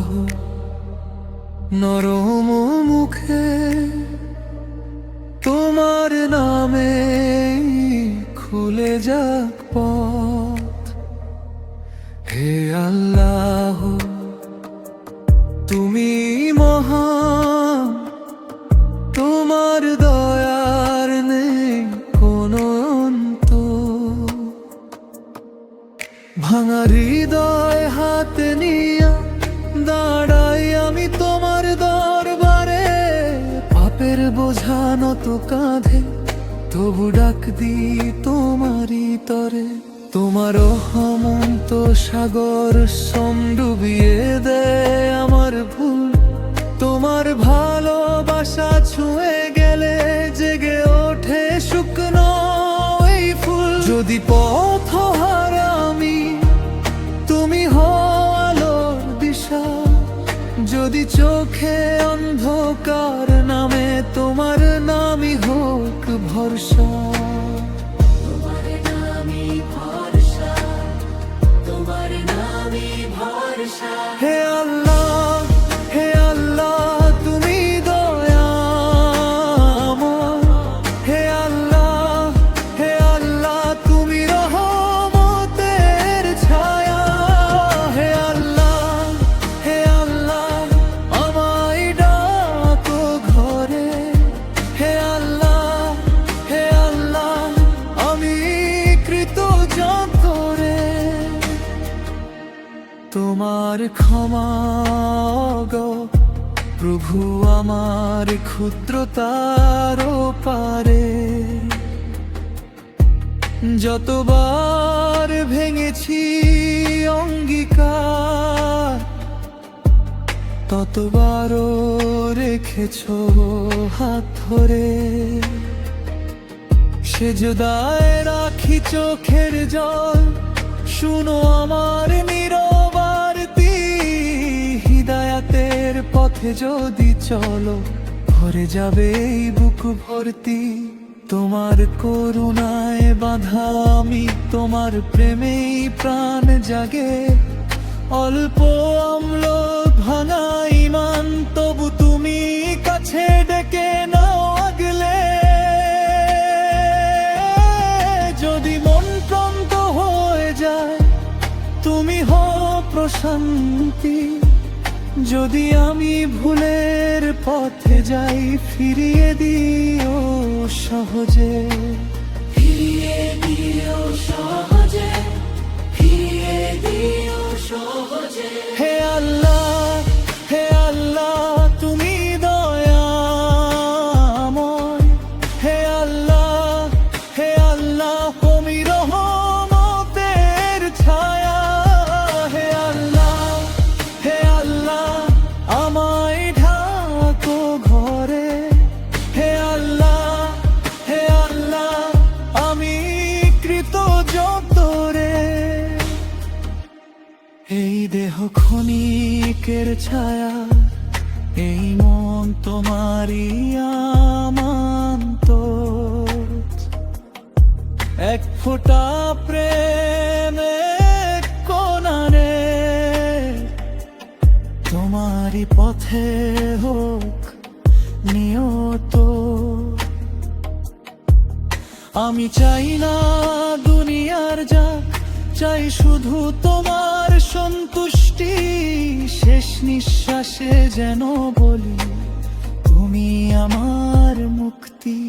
আল্লাহ নরম মুখে তোমার নামে খুলে যাক পথ। হে আল্লাহ তুমি মহান, তোমার দয়ার নেই কোনো অন্ত। ভাঙা হৃদয় হাতে নিয়া দাঁড়াই আমি তোমার দরবারে। পাপের বোঝা নত কাঁধে তবু ডাক দি তোমারই তরে। তোমার অনন্ত সাগর সম ডুবিয়ে দেয় আমার ভুল। তোমার ভালোবাসা ছুঁয়ে গেলে জেগে ওঠে শুকনো এই ফুল। যদি পথ হারা আমি, তুমি হও আলোর দিশা। যদি চোখে অন্ধকার নামে, তোমার নামই হোক ভরসা। তোমার নামই ভরসা, তোমার নামই ভরসা। হে আল্লাহ, হে আল্লাহ তুমি দয়াময়। হে আল্লাহ, হে আল্লাহ তুমি রহমতের ছায়া। হে আল্লাহ, হে আল্লাহ আমায় ডাকো ঘরে। হে আল্লাহ, হে আল্লাহ আমি কৃতজ্ঞ তোমার ক্ষমা গো প্রভু আমার ক্ষুদ্রতার পারে। যতবার ভেঙেছি অঙ্গীকার, ততবারও রেখেছো হাত ধরে। সেজদায় রাখি চোখের জল, শুনো আমার নীরব আরতি। হিদায়াতের পথে যদি চলো, ভরে যাবে এই বুক ভর্তি। তোমার করুণায় বাঁধা আমি, তোমার প্রেমেই প্রাণ জাগে। অল্প অম্ল ভাঙা ঈমান, তবু তুমি কাছে ডেকে নাও আগলে। যদি মন ক্লান্ত হয়ে যায়, তুমি হও প্রশান্তি। যদি আমি ভুলের পথে যাই, ফিরিয়ে দিও সহজে। ফিরিয়ে দিও সহজে, ফিরিয়ে দিও সহজে। হে আল্লাহ, হে আল্লাহ তুমি দয়াময়। হে আল্লাহ, হে আল্লাহ তুমি রহমতের ছায়া। হে আল্লাহ, হে আল্লাহ আমায় ঢাকো ঘরে। হে আল্লাহ, হে আল্লাহ আমি কৃতজ্ঞ রে। এই দেহ ক্ষণিকের ছায়া, এই মন তোমারই আমানত। এক ফোঁটা প্রেমে কোনারে, তোমারই পথে হোক নিয়ত। আমি চাই না দুনিয়ার যাক, চাই শুধু তোমার সন্তুষ্টি। শেষ নিঃশ্বাসে যেন বলি, তুমি আমার মুক্তি।